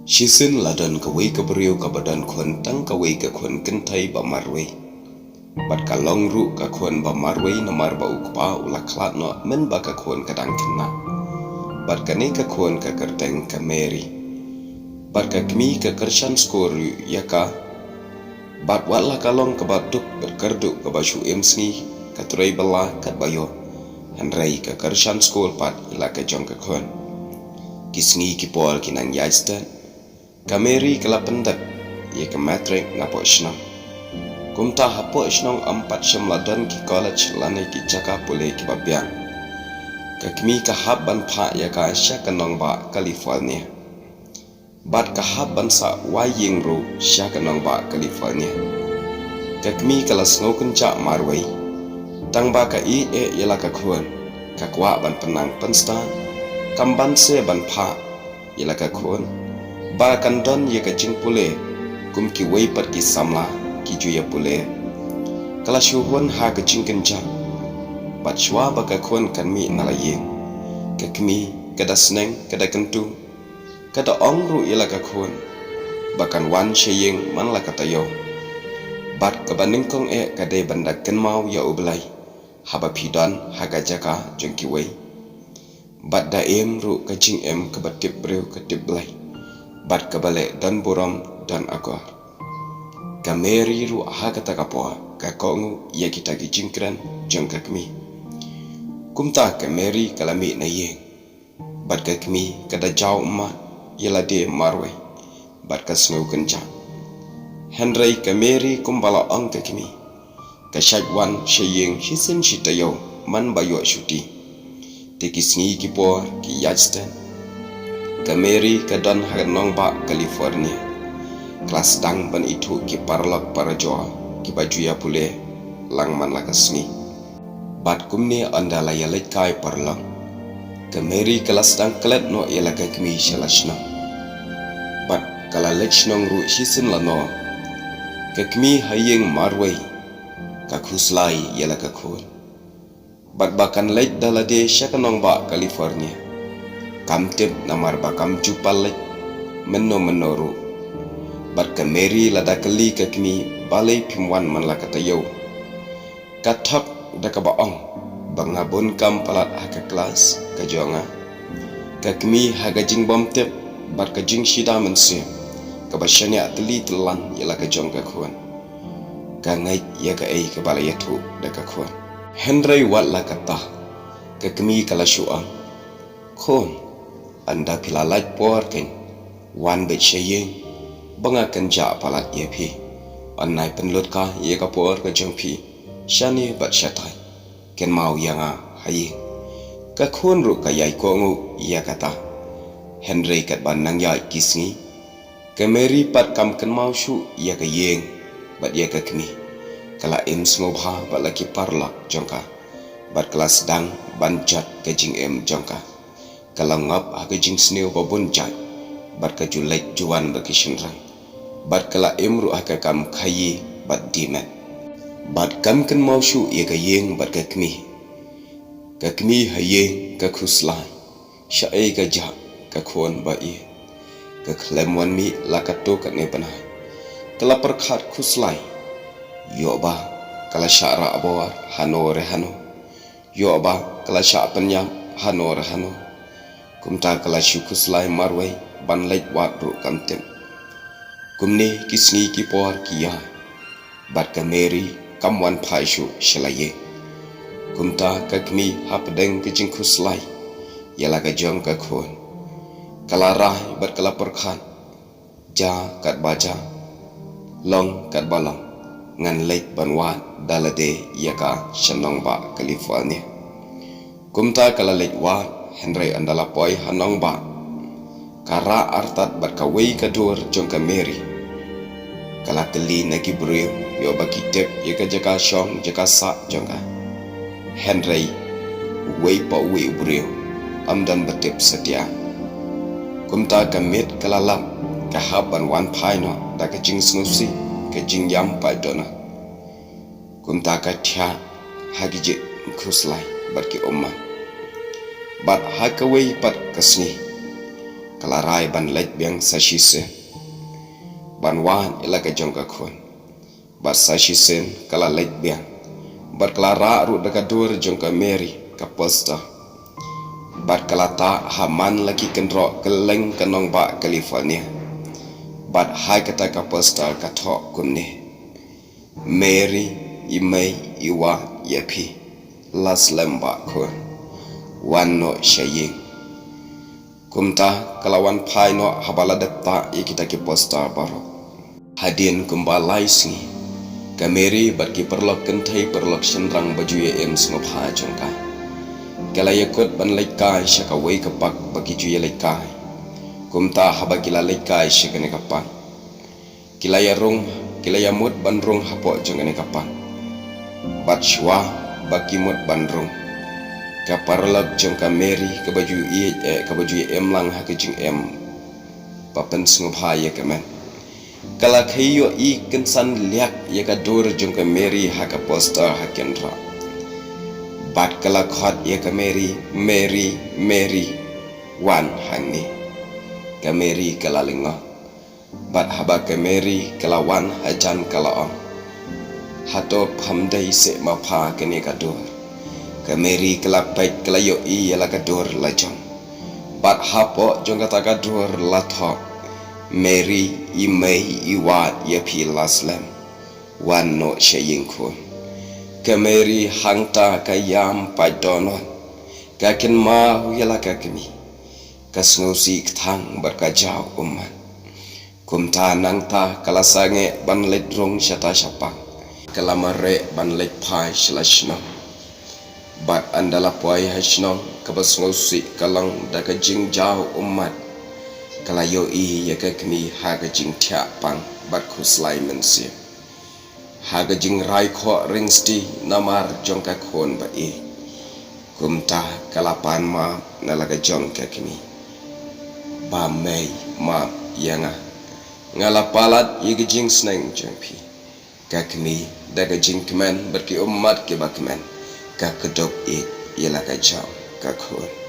Shisin ladan kawai kabriu kabadan khun tang kawai ka khun kentai ba marwei. Bat kalong ru ka khun ba marwei namar ba ukpa ulaklat no men ba ka khun kadang kena. Bat kane ka khun ka kerteng ka Mary. Bat ka kmi ka kershan skoru yaka. Bat watla kalong ka batuk berkerduk ka bashu emsni ka turai bala kat bayo. Hanrei ka kershan skol pat ila ka jong ka khun. Kisngi kipol kinang yajstan. Kameri kala pendat ia ke matrek na po isnam. Kumta hapo isnam 4 syam ladan ki college lane ki jaka pule ki babiang. Kakmi ka habban pha ya ka sya kanong ba California. Bat ka habban sa waying ro sya kanong ba California. Kakmi kala sngoken cha marwai. Tang ba ka yala ka khuan. Ka kwa ban penang penstan. Kamban se ban pha yala ka khuan. Ba kandon ye ka jing pule kum ki wei pat ki samla ki juya pule kala shuhun ha ka jing kenja bat shwa ba ka khon kan mi nala yeng ka kmi kada sneng kada kentu kada ongru ila ka khon bakan wan sheyeng man la ka tayo bat ka baning kong ka de banda ken mau ya ublai haba pidon ha ka jaka jeng ki wei bat da ru ka jing ka batip breu ka tiblai bat kabale dan buram dan akor. Kameri ru aha kata kapoa ka kongu ia kita ki jingkran jong kakmi. Kumta kameri kalami na yeng. Bat kakmi kada jau emat ialah de marwai. Bat ka snau kenca. Henry kameri kumbala ong kakmi. Ka syajwan syayeng hisin shitayo man bayo syuti. Tekisngi kipoa ki yajstan. Kameri kadan hanong ba California. Kelas dang ban itu ki parlak para joa ki bajuya pule lang man lakasni. Bat kumni andala ya lekai parlak. Kameri kelas dang klet no yala kakmi shalashna. Bat kala lechnong ru hisin lano. Kakmi hayeng marwai. Kakuslai yala kakun. Bat bakan lech dalade syakanong ba California. Kamtip namar bakam jupalek menoru. Bat kameri lada keli kakmi balai pimwan man la katayo. Katak daka baong bangabon kam palat haka kelas kajonga. Kakmi haga jing bomtip bat kajing shida mensim. Kabasyanya teli telan yala kajong kakuan. Kangai ya ka ei kabalai yatu daka kuan. Henry wat la kata kakmi kala syuang. Kon anda pilalaj por ken wan bet syayeng bangakan ja palat ye pi annai penlut ka ye ka por ka jong pi syani bat syatai ken mau yanga hayeng ka khon ru ka yai ko ngu ya kata Henry kat ban nang yai kisngi kameri pat kam ken mau shu ya ka yeng bat ye ka kmi kala em smobha bat laki parlak jongka bat kelas dang ban jat ka jing jongka kalau ngap aga jing sneu babun jai bat ka julek juan bagi shinrang bat kala emru aga kam khayi bat dimet bat kam kan mau shu ye ka yeng bat ka kmi hayeng ka khuslan syai ka ja ka khon ba ye ka khlem wan mi la ka to ka ne panai kala perkhat khuslai yo ba kala syara abawar hano rehano yo ba kala sya penyam hano rehano kumta kala syukus lai marwai ban lej wat ru kamtem kumne kisni ki por kiya bat kameri kamwan phai shu shalaye kumta kakmi hapdeng kijing kuslai yala ka jong ka khon kala rai bat kala perkhan ja kat baja long kat balang ngan lej ban wat dalade yaka shanong ba California kumta kala lej wat Henry andala poi hanong ba kara artat bat kawei kadur jong ka Mary kala keli nagi breu yo baki tep ye ka jaka shong jaka sa jong ka Henry wei pa wei breu amdan batip setia kumta kamit kala lam ka haban wan pai no da ka jing snusi ka jing yam pai dona kumta ka thya hagije khuslai bat ki umma bat hakawai pat kasni kalarai ban lek biang sashise ban wan ila ka jong ka khon bat sashisen kala lek biang bat klara ru daga dur jong ka Mary ka posta bat kalata haman lagi kendro keleng kanong ba California bat hai kata ka posta ka thok kumni Mary imei iwa yapi las lemba khon wan no shaying kumta kalawan pai no habala detta ikita ki posta baro hadin kumbalai singi ka Mary bat ki perlok kentai perlok senrang baju ye em sngop ha jongka kala yakut ban laikai shaka wei kapak bagi ju ye laikai kumta haba kila laikai shakane kapak kila ya rung kila ya mut ban rung hapo jongane kapak bat shwa baki mut ban rung ka parlok jongka Mary ka baju ye em lang ha ka jing em papen sngop ha ye kamen kala khayo I kensan liak ye ka dur jongka Mary ha ka poster ha kendra bat kala khot ye ka Mary wan hani ka Mary kala linga bat haba ka Mary kala wan hajan kala on hato phamdai se ma pha kene ka dur ka Mary kala pait kala yo I la ka dur la jong bat hapo jong ka ka dur la tho Mary imei iwa yapi laslem wan no shaying khon ka Mary hangta ka yam paidonon ka kin ma yala ka kimi ka snosi thang bar ka jaw umman kumta nangta kala sange ban let rong shata shapa kala mare ban let pai shlashno bat andala poi hashno ka basnosi kalang daga jing jaw umman kala yo I ya ka kimi ha ka jing thya pang bat khuslai mensi haga jing rai kho ringsti namar jong ka khon ba E kumta kalapan ma nalaga jong ka kini ba mei ma yanga ngala palat yigi jing sneng jongpi ka kini daga jing kemen berki umat ke ba kemen ka kedok E yela ka jong ka khon